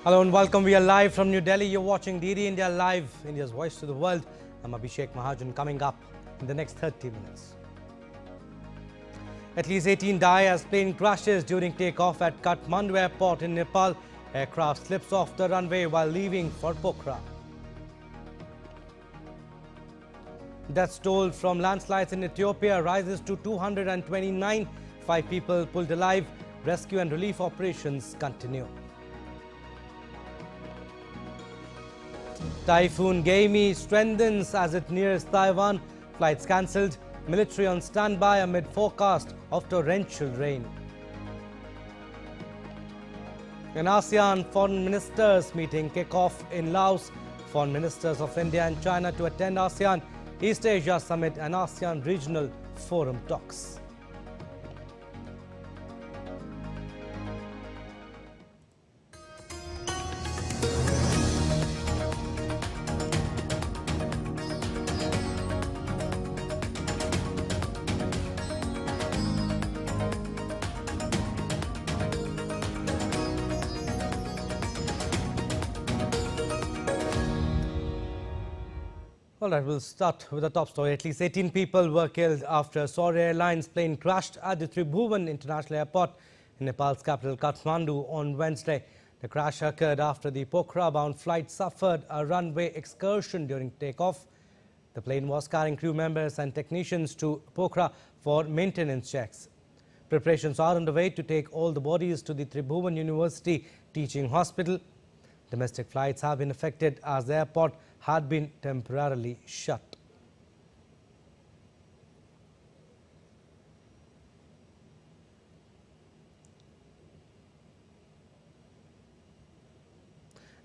Hello and welcome. We are live from New Delhi. You're watching DD India Live, India's voice to the world. I'm Abhishek Mahajan. Coming up in the next 30 minutes. At least 18 die as plane crashes during takeoff at Kathmandu airport in Nepal. Aircraft slips off the runway while leaving for Pokhara. Deaths toll from landslides in Ethiopia rises to 229. 5 people pulled alive. Rescue and relief operations continue. Typhoon Gaemi strengthens as it nears Taiwan. Flights cancelled. Military on standby amid forecast of torrential rain. An ASEAN foreign ministers meeting kick-off in Laos. Foreign ministers of India and China to attend ASEAN East Asia Summit and ASEAN Regional Forum talks. All right, we'll start with the top story. At least 18 people were killed after Saudi Airlines plane crashed at the Tribhuvan International Airport in Nepal's capital Kathmandu on Wednesday. The crash occurred after the Pokhara-bound flight suffered a runway excursion during takeoff. The plane was carrying crew members and technicians to Pokhara for maintenance checks. Preparations are underway to take all the bodies to the Tribhuvan University Teaching Hospital. Domestic flights have been affected as the airport had been temporarily shut.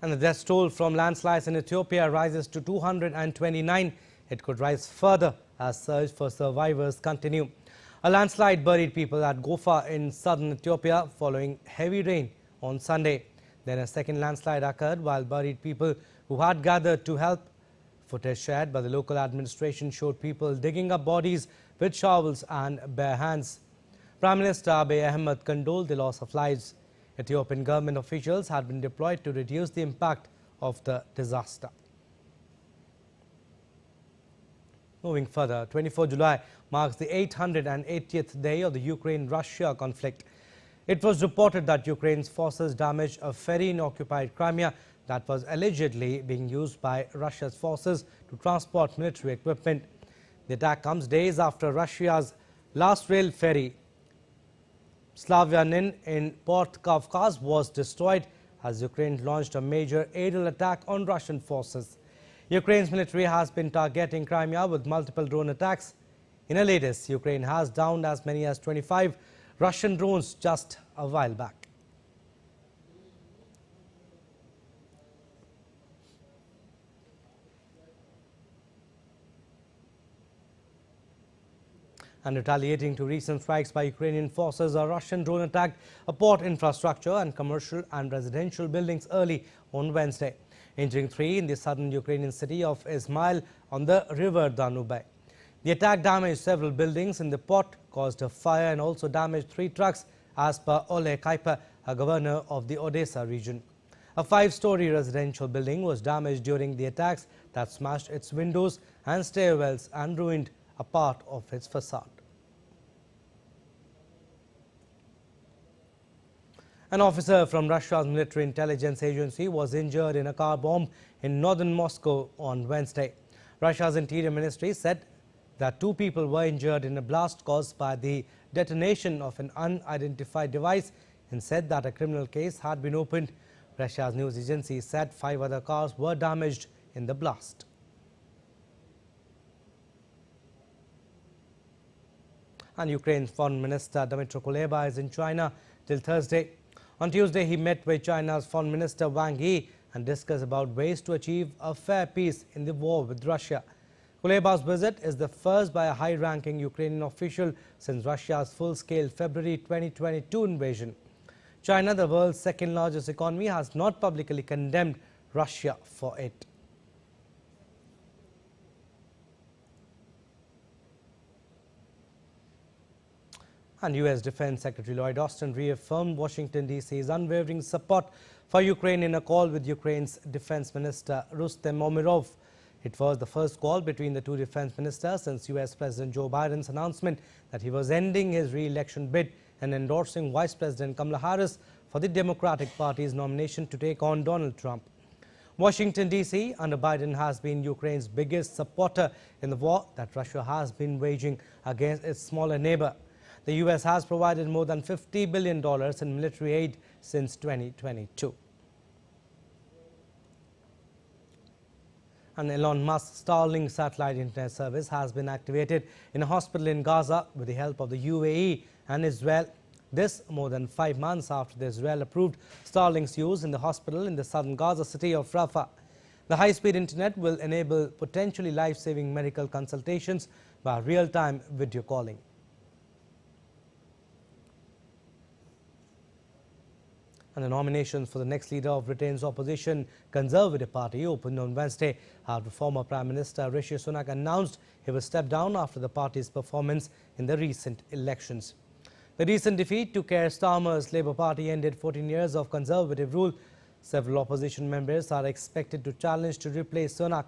And the death toll from landslides in Ethiopia rises to 229. It could rise further as search for survivors continue. A landslide buried people at Gofa in southern Ethiopia following heavy rain on Sunday. Then a second landslide occurred while buried people who had gathered to help. Footage shared by the local administration showed people digging up bodies with shovels and bare hands. Prime Minister Abiy Ahmed condoled the loss of lives. Ethiopian government officials had been deployed to reduce the impact of the disaster. Moving further, 24 July marks the 880th day of the Ukraine-Russia conflict. It was reported that Ukraine's forces damaged a ferry in occupied Crimea that was allegedly being used by Russia's forces to transport military equipment. The attack comes days after Russia's last rail ferry, Slavyanin in Port Kavkaz, was destroyed as Ukraine launched a major aerial attack on Russian forces. Ukraine's military has been targeting Crimea with multiple drone attacks. In a latest, Ukraine has downed as many as 25 Russian drones just a while back. And retaliating to recent strikes by Ukrainian forces, a Russian drone attacked a port infrastructure and commercial and residential buildings early on Wednesday, injuring 3 in the southern Ukrainian city of Izmail on the river Danube. The attack damaged several buildings in the port, caused a fire and also damaged 3 trucks, as per Ole Kaipa, a governor of the Odessa region. A 5-story residential building was damaged during the attacks that smashed its windows and stairwells and ruined a part of its facade. An officer from Russia's military intelligence agency was injured in a car bomb in northern Moscow on Wednesday. Russia's Interior Ministry said that 2 people were injured in a blast caused by the detonation of an unidentified device and said that a criminal case had been opened. Russia's news agency said 5 other cars were damaged in the blast. And Ukraine's Foreign Minister Dmytro Kuleba is in China till Thursday. On Tuesday, he met with China's Foreign Minister Wang Yi and discussed about ways to achieve a fair peace in the war with Russia. Kuleba's visit is the first by a high-ranking Ukrainian official since Russia's full-scale February 2022 invasion. China, the world's second-largest economy, has not publicly condemned Russia for it. And US Defense Secretary Lloyd Austin reaffirmed Washington, D.C.'s unwavering support for Ukraine in a call with Ukraine's Defense Minister Rustem Umerov. It was the first call between the two defense ministers since US President Joe Biden's announcement that he was ending his re-election bid and endorsing Vice President Kamala Harris for the Democratic Party's nomination to take on Donald Trump. Washington, D.C. under Biden has been Ukraine's biggest supporter in the war that Russia has been waging against its smaller neighbor. The U.S. has provided more than $50 billion in military aid since 2022. And Elon Musk's Starlink satellite internet service has been activated in a hospital in Gaza with the help of the UAE and Israel. This more than 5 months after the Israel approved Starlink's use in the hospital in the southern Gaza city of Rafah. The high-speed internet will enable potentially life-saving medical consultations by real-time video calling. And the nominations for the next leader of Britain's opposition Conservative Party opened on Wednesday after former Prime Minister Rishi Sunak announced he will step down after the party's performance in the recent elections. The recent defeat to Keir Starmer's Labour Party ended 14 years of Conservative rule. Several opposition members are expected to challenge to replace Sunak.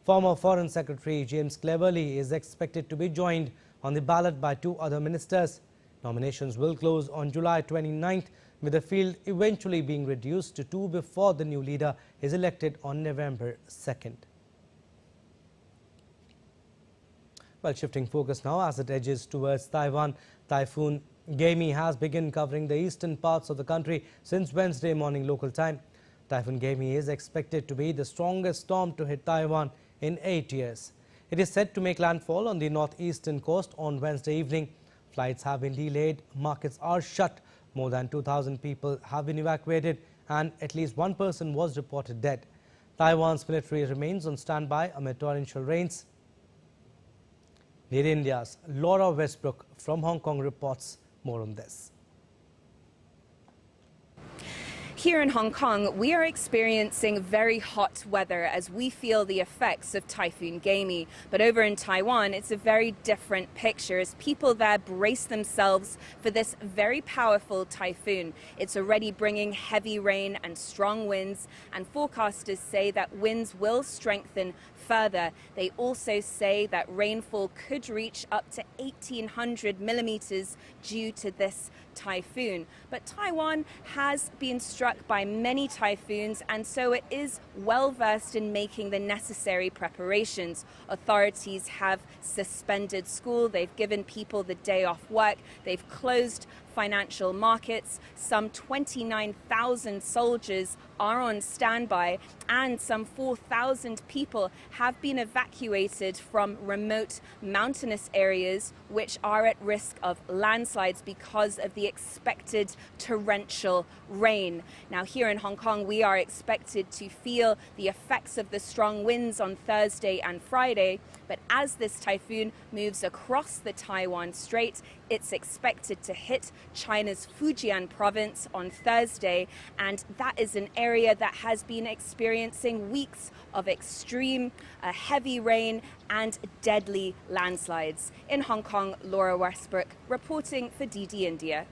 Former Foreign Secretary James Cleverly is expected to be joined on the ballot by 2 other ministers. Nominations will close on July 29th, with the field eventually being reduced to 2 before the new leader is elected on November 2nd. Well, shifting focus now as it edges towards Taiwan, Typhoon Gaemi has begun covering the eastern parts of the country since Wednesday morning local time. Typhoon Gaemi is expected to be the strongest storm to hit Taiwan in 8 years. It is set to make landfall on the northeastern coast on Wednesday evening. Flights have been delayed, markets are shut. More than 2,000 people have been evacuated and at least 1 person was reported dead. Taiwan's military remains on standby amid torrential rains. Near India's Laura Westbrook from Hong Kong reports more on this. Here in Hong Kong, we are experiencing very hot weather as we feel the effects of Typhoon Gaemi. But over in Taiwan, it's a very different picture as people there brace themselves for this very powerful typhoon. It's already bringing heavy rain and strong winds, and forecasters say that winds will strengthen further. They also say that rainfall could reach up to 1,800 millimeters due to this typhoon. But Taiwan has been struck by many typhoons, and so it is well versed in making the necessary preparations. Authorities have suspended school, they've given people the day off work, they've closed financial markets. Some 29,000 soldiers are on standby, and some 4,000 people have been evacuated from remote mountainous areas which are at risk of landslides because of the expected torrential rain. Now, here in Hong Kong, we are expected to feel the effects of the strong winds on Thursday and Friday, but as this typhoon moves across the Taiwan Strait, it's expected to hit China's Fujian province on Thursday, and that is an area that has been experiencing weeks of extreme heavy rain and deadly landslides. In Hong Kong, Laura Westbrook reporting for DD India.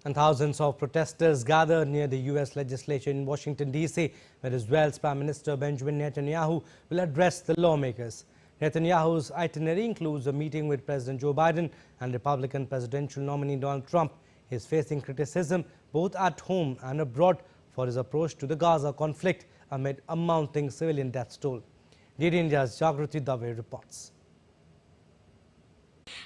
And thousands of protesters gathered near the U.S. legislature in Washington, D.C., where Israel's Prime Minister Benjamin Netanyahu will address the lawmakers. Netanyahu's itinerary includes a meeting with President Joe Biden and Republican presidential nominee Donald Trump. He is facing criticism both at home and abroad for his approach to the Gaza conflict amid a mounting civilian death toll. DD India's Jagrati Dave reports.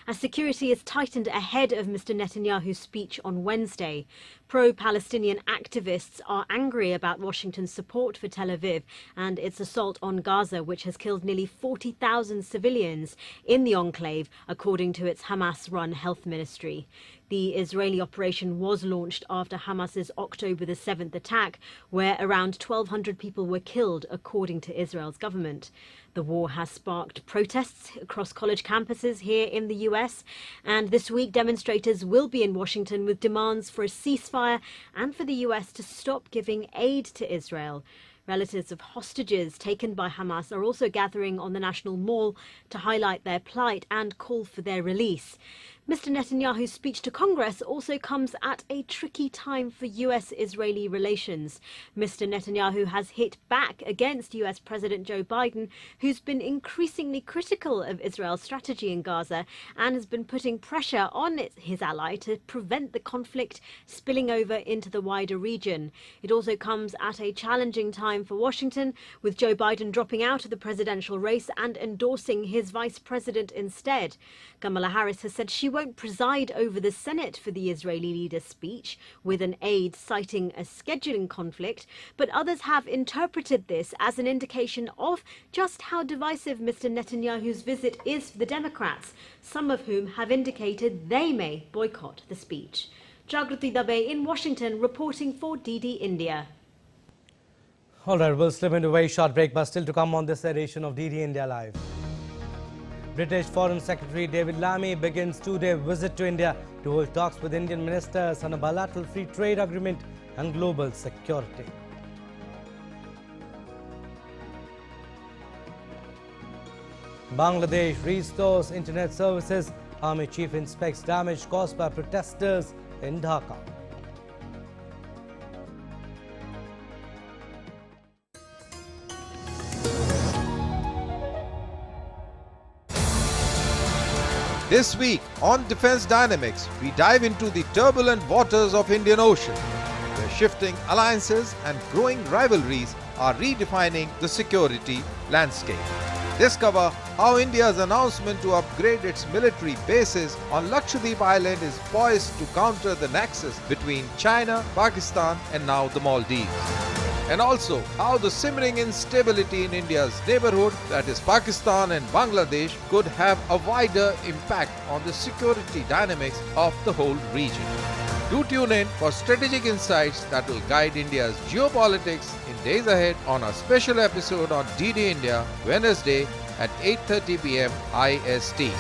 As security is tightened ahead of Mr. Netanyahu's speech on Wednesday, pro-Palestinian activists are angry about Washington's support for Tel Aviv and its assault on Gaza, which has killed nearly 40,000 civilians in the enclave, according to its Hamas-run health ministry. The Israeli operation was launched after Hamas's October the 7th attack, where around 1,200 people were killed, according to Israel's government. The war has sparked protests across college campuses here in the US, and this week demonstrators will be in Washington with demands for a ceasefire and for the US to stop giving aid to Israel. Relatives of hostages taken by Hamas are also gathering on the National Mall to highlight their plight and call for their release. Mr. Netanyahu's speech to Congress also comes at a tricky time for US-Israeli relations. Mr. Netanyahu has hit back against US President Joe Biden, who's been increasingly critical of Israel's strategy in Gaza and has been putting pressure on his ally to prevent the conflict spilling over into the wider region. It also comes at a challenging time for Washington, with Joe Biden dropping out of the presidential race and endorsing his vice president instead. Kamala Harris has said she won't preside over the Senate for the Israeli leader's speech, with an aide citing a scheduling conflict, but others have interpreted this as an indication of just how divisive Mr. Netanyahu's visit is for the Democrats, some of whom have indicated they may boycott the speech. Jagrati Dabe in Washington reporting for DD India. All right, we'll slip into a very short break, but still to come on this edition of DD India Live. British Foreign Secretary David Lammy begins two-day visit to India to hold talks with Indian ministers on a bilateral free trade agreement and global security. Bangladesh restores internet services. Army chief inspects damage caused by protesters in Dhaka. This week on Defence Dynamics, we dive into the turbulent waters of Indian Ocean, where shifting alliances and growing rivalries are redefining the security landscape. Discover how India's announcement to upgrade its military bases on Lakshadweep Island is poised to counter the nexus between China, Pakistan and now the Maldives. And also how the simmering instability in India's neighborhood, that is Pakistan and Bangladesh, could have a wider impact on the security dynamics of the whole region. Do tune in for strategic insights that will guide India's geopolitics in days ahead on a special episode on DD India, Wednesday at 8:30 p.m. IST.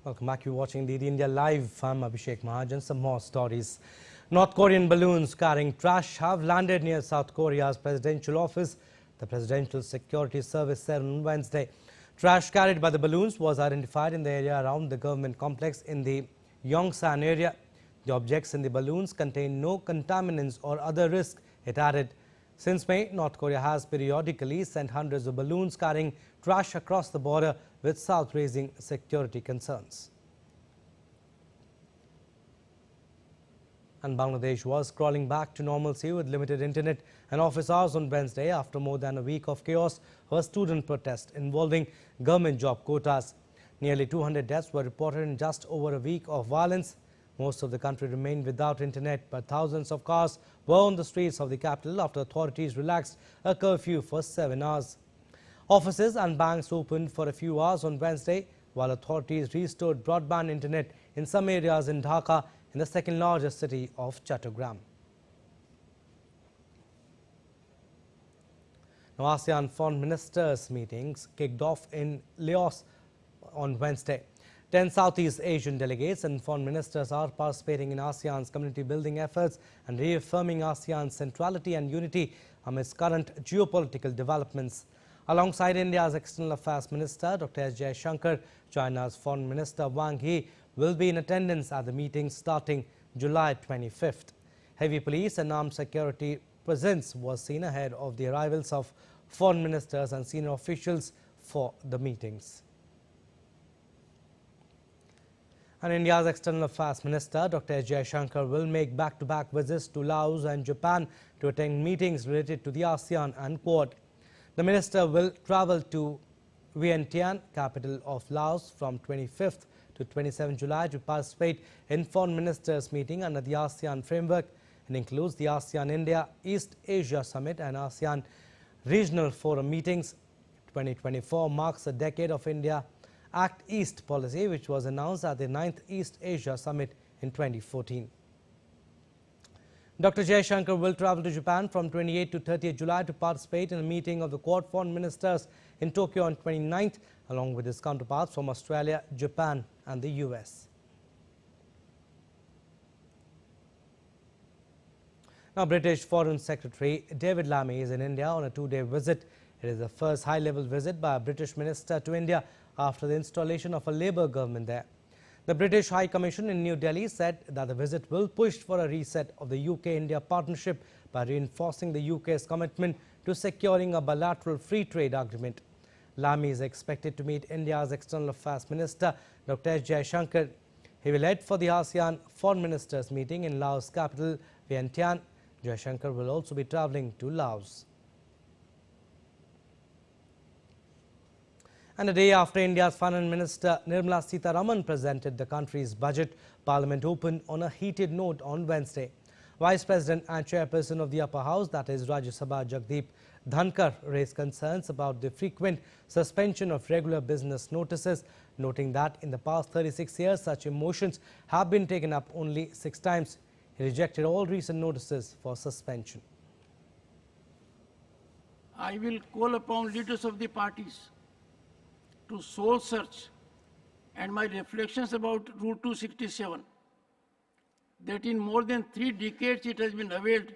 Welcome back. You're watching DD India Live. I'm Abhishek Mahajan. Some more stories. North Korean balloons carrying trash have landed near South Korea's presidential office, the Presidential Security Service said on Wednesday. Trash carried by the balloons was identified in the area around the government complex in the Yongsan area. The objects in the balloons contain no contaminants or other risk, it added. Since May, North Korea has periodically sent hundreds of balloons carrying trash across the border with South, raising security concerns. And Bangladesh was crawling back to normalcy with limited internet and office hours on Wednesday after more than a week of chaos over student protest involving government job quotas. Nearly 200 deaths were reported in just over a week of violence. Most of the country remained without internet, but thousands of cars were on the streets of the capital after authorities relaxed a curfew for 7 hours. Offices and banks opened for a few hours on Wednesday, while authorities restored broadband internet in some areas in Dhaka, in the second largest city of Chattogram. Now, ASEAN foreign ministers' meetings kicked off in Laos on Wednesday. 10 Southeast Asian delegates and foreign ministers are participating in ASEAN's community building efforts and reaffirming ASEAN's centrality and unity amidst current geopolitical developments. Alongside India's External Affairs Minister, Dr. S. Jaishankar, China's Foreign Minister Wang Yi will be in attendance at the meeting starting July 25th. Heavy police and armed security presence was seen ahead of the arrivals of foreign ministers and senior officials for the meetings. And India's External Affairs Minister, Dr. S. Jaishankar, will make back-to-back visits to Laos and Japan to attend meetings related to the ASEAN and Quad. The minister will travel to Vientiane, capital of Laos, from 25th to 27 July to participate in foreign ministers' meeting under the ASEAN framework. It includes the ASEAN-India East Asia Summit and ASEAN Regional Forum meetings. 2024 marks a decade of India Act East policy, which was announced at the 9th East Asia Summit in 2014. Dr. Jaishankar will travel to Japan from 28 to 30th July to participate in a meeting of the Quad foreign ministers in Tokyo on 29th, along with his counterparts from Australia, Japan and the US. Now, British Foreign Secretary David Lammy is in India on a two-day visit. It is the first high-level visit by a British minister to India after the installation of a Labour government there. The British High Commission in New Delhi said that the visit will push for a reset of the UK-India partnership by reinforcing the UK's commitment to securing a bilateral free trade agreement. Lammy is expected to meet India's External Affairs Minister Dr. S. Jaishankar. He will head for the ASEAN Foreign Ministers meeting in Laos capital Vientiane. Jaishankar will also be travelling to Laos. And a day after India's Finance Minister Nirmala Sitharaman presented the country's budget, Parliament opened on a heated note on Wednesday. Vice President and Chairperson of the Upper House, that is Rajya Sabha Jagdeep Dhankar, raised concerns about the frequent suspension of regular business notices, noting that in the past 36 years, such motions have been taken up only 6 times. He rejected all recent notices for suspension. I will call upon leaders of the parties to soul search and my reflections about Rule 267, that in more than 3 decades it has been availed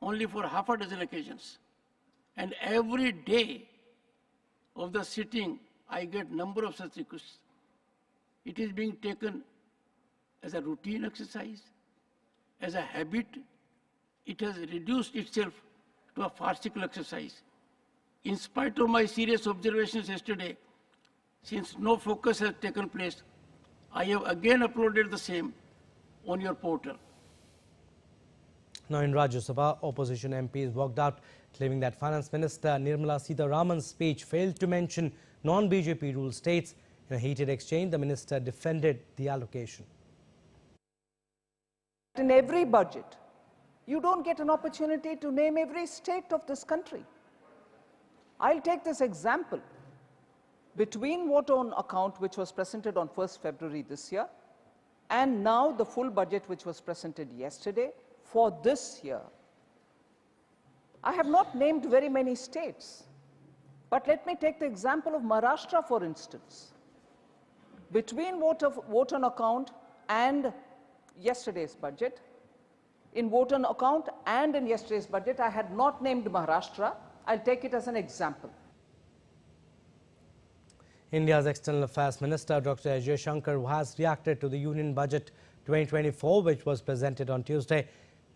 only for half a dozen occasions. And every day of the sitting, I get number of such requests. It is being taken as a routine exercise, as a habit. It has reduced itself to a farcical exercise. In spite of my serious observations yesterday, since no focus has taken place, I have again uploaded the same on your portal. Now in Rajya Sabha, opposition MPs walked out, claiming that Finance Minister Nirmala Sitharaman's speech failed to mention non-BJP ruled states. In a heated exchange, the minister defended the allocation. In every budget, you don't get an opportunity to name every state of this country. I'll take this example. Between vote on account, which was presented on 1st February this year, and now the full budget, which was presented yesterday for this year, I have not named very many states. But let me take the example of Maharashtra, for instance. Between vote on account and yesterday's budget, in vote on account and in yesterday's budget, I had not named Maharashtra. I'll take it as an example. India's External Affairs Minister Dr. S. Jaishankar has reacted to the Union Budget 2024, which was presented on Tuesday.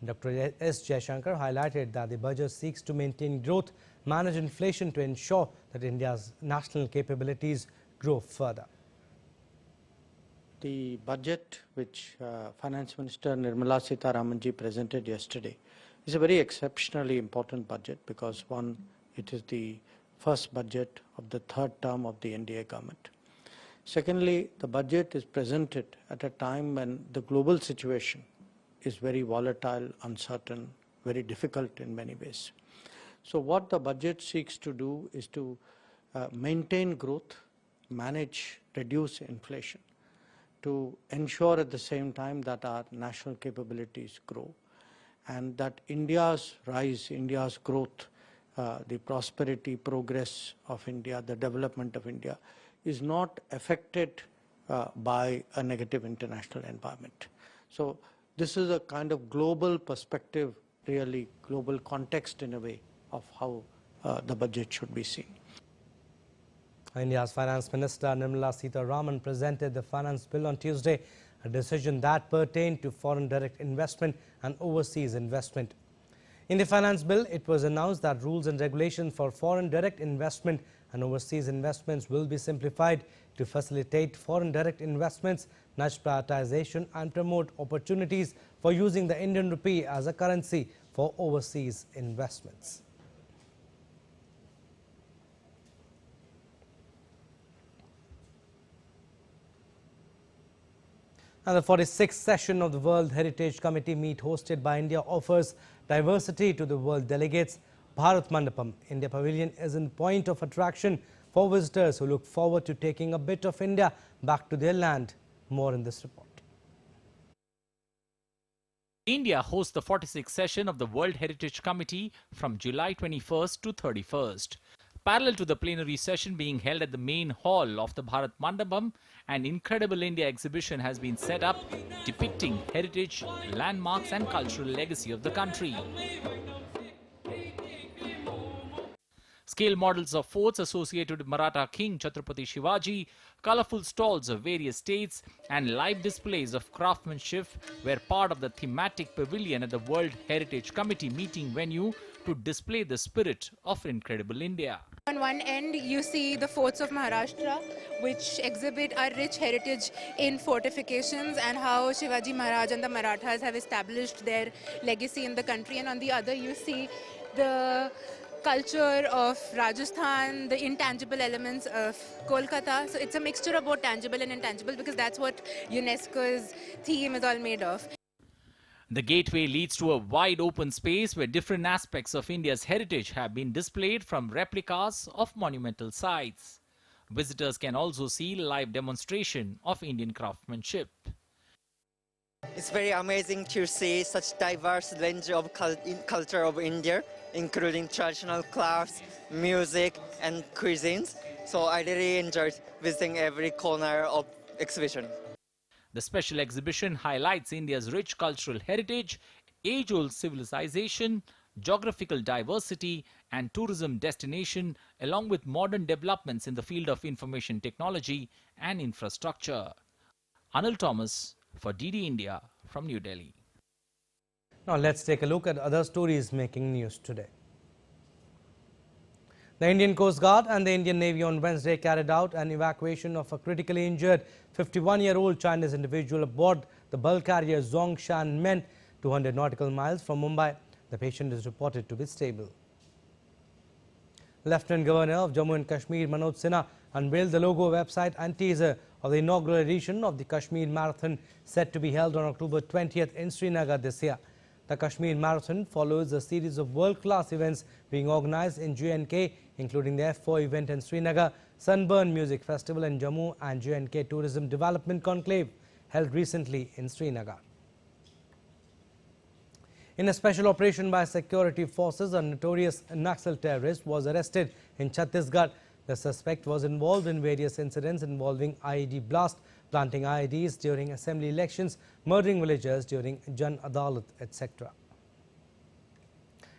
Dr. S. Jaishankar highlighted that the budget seeks to maintain growth, manage inflation to ensure that India's national capabilities grow further. The budget which Finance Minister Nirmala Sitharaman presented yesterday is a very exceptionally important budget because, one, it is the first budget of the 3rd term of the NDA government. Secondly, the budget is presented at a time when the global situation is very volatile, uncertain, very difficult in many ways. So what the budget seeks to do is to maintain growth, manage, reduce inflation, to ensure at the same time that our national capabilities grow and that India's rise, India's growth, the prosperity, progress of India, the development of India is not affected by a negative international environment. So this is a kind of global perspective, really global context in a way of how the budget should be seen. India's Finance Minister Nirmala Sitharaman presented the finance bill on Tuesday, a decision that pertained to foreign direct investment and overseas investment. In the finance bill, it was announced that rules and regulations for foreign direct investment and overseas investments will be simplified to facilitate foreign direct investments, nudge prioritization and promote opportunities for using the Indian rupee as a currency for overseas investments. And the 46th session of the World Heritage Committee meet hosted by India offers diversity to the world delegates. Bharat Mandapam, India Pavilion, is a point of attraction for visitors who look forward to taking a bit of India back to their land. More in this report. India hosts the 46th session of the World Heritage Committee from July 21st to 31st. Parallel to the plenary session being held at the main hall of the Bharat Mandapam, an Incredible India exhibition has been set up depicting heritage, landmarks and cultural legacy of the country. Scale models of forts associated with Maratha King Chhatrapati Shivaji, colorful stalls of various states and live displays of craftsmanship were part of the thematic pavilion at the World Heritage Committee meeting venue to display the spirit of Incredible India. On one end, you see the forts of Maharashtra, which exhibit our rich heritage in fortifications and how Shivaji Maharaj and the Marathas have established their legacy in the country. And on the other, you see the culture of Rajasthan, the intangible elements of Kolkata. So it's a mixture of both tangible and intangible because that's what UNESCO's theme is all made of. The gateway leads to a wide open space where different aspects of India's heritage have been displayed, from replicas of monumental sites. Visitors can also see live demonstration of Indian craftsmanship. It's very amazing to see such diverse range of culture of India, including traditional crafts, music and cuisines. So I really enjoyed visiting every corner of exhibition. The special exhibition highlights India's rich cultural heritage, age-old civilization, geographical diversity and tourism destination, along with modern developments in the field of information technology and infrastructure. Anil Thomas for DD India from New Delhi. Now let's take a look at other stories making news today. The Indian Coast Guard and the Indian Navy on Wednesday carried out an evacuation of a critically injured 51-year-old Chinese individual aboard the bulk carrier Zhongshan Men, 200 nautical miles from Mumbai. The patient is reported to be stable. Lieutenant Governor of Jammu and Kashmir Manoj Sinha unveiled the logo, website and teaser of the inaugural edition of the Kashmir Marathon, set to be held on October 20th in Srinagar this year. The Kashmir Marathon follows a series of world-class events being organized in J&K, including the F4 event in Srinagar, Sunburn Music Festival in Jammu and J&K Tourism Development Conclave held recently in Srinagar. In a special operation by security forces, a notorious Naxal terrorist was arrested in Chhattisgarh. The suspect was involved in various incidents involving IED blast, planting IEDs during assembly elections, murdering villagers during Jan Adalat, etc.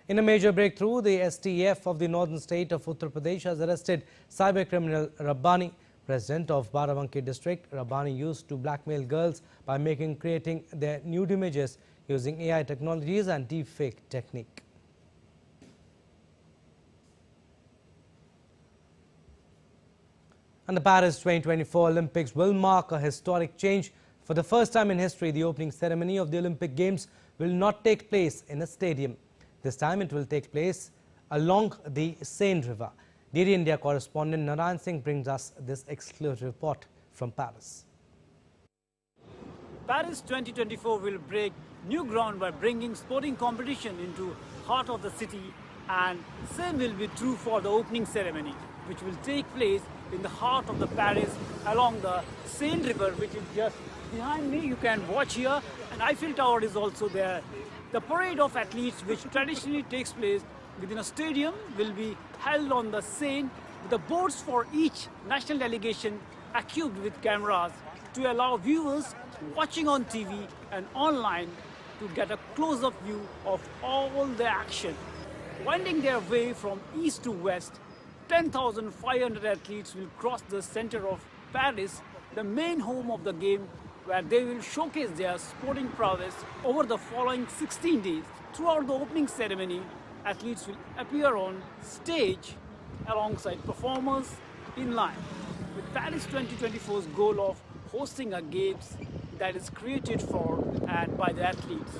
In a major breakthrough, the STF of the northern state of Uttar Pradesh has arrested cyber criminal Rabbani. President of Barabanki district, Rabbani used to blackmail girls by creating their nude images using AI technologies and deepfake technique. And the Paris 2024 Olympics will mark a historic change. For the first time in history, the opening ceremony of the Olympic Games will not take place in a stadium. This time it will take place along the Seine River. DD India correspondent Narayan Singh brings us this exclusive report from Paris. Paris 2024 will break new ground by bringing sporting competition into heart of the city, and same will be true for the opening ceremony, which will take place in the heart of the Paris along the Seine River, which is just behind me. You can watch here, and Eiffel Tower is also there. The parade of athletes, which traditionally takes place within a stadium, will be held on the Seine, with the boats for each national delegation equipped with cameras to allow viewers watching on TV and online to get a close-up view of all the action. Winding their way from east to west, 10,500 athletes will cross the center of Paris, the main home of the game, where they will showcase their sporting prowess over the following 16 days. Throughout the opening ceremony, athletes will appear on stage alongside performers in line, with Paris 2024's goal of hosting a games that is created for and by the athletes.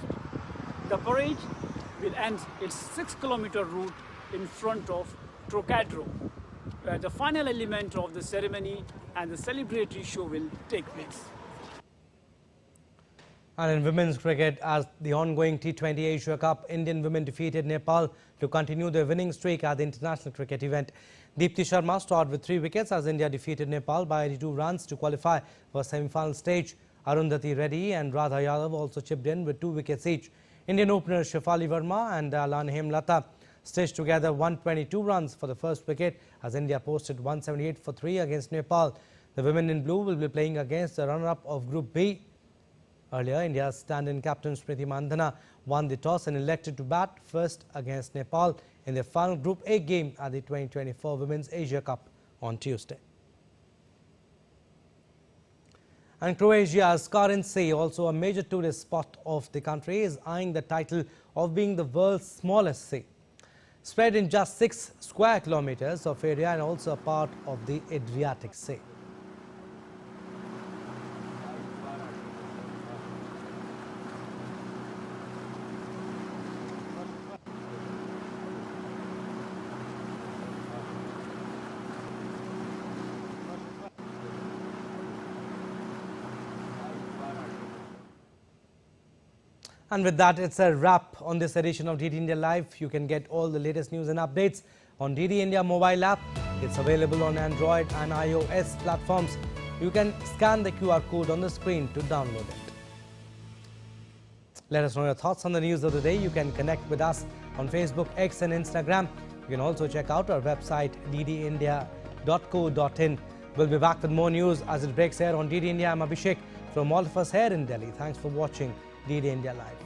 The parade will end its 6-kilometer route in front of Trocadero, where the final element of the ceremony and the celebratory show will take place. And in women's cricket, as the ongoing T20 Asia Cup, Indian women defeated Nepal to continue their winning streak at the international cricket event. Deepti Sharma starred with 3 wickets as India defeated Nepal by 82 runs to qualify for semi-final stage. Arundhati Reddy and Radha Yadav also chipped in with 2 wickets each. Indian openers Shefali Verma and Alan Hemlata stitched together 122 runs for the first wicket as India posted 178 for 3 against Nepal. The women in blue will be playing against the runner-up of Group B. Earlier, India's stand-in captain Smriti Mandhana won the toss and elected to bat first against Nepal in their final Group A game at the 2024 Women's Asia Cup on Tuesday. And Croatia's Karin Sea, also a major tourist spot of the country, is eyeing the title of being the world's smallest sea. Spread in just 6 square kilometers of area and also a part of the Adriatic Sea. And with that, it's a wrap on this edition of DD India Live. You can get all the latest news and updates on DD India mobile app. It's available on Android and iOS platforms. You can scan the QR code on the screen to download it. Let us know your thoughts on the news of the day. You can connect with us on Facebook, X and Instagram. You can also check out our website ddindia.co.in. We'll be back with more news as it breaks here on DD India. I'm Abhishek from all of us here in Delhi. Thanks for watching DD India Live.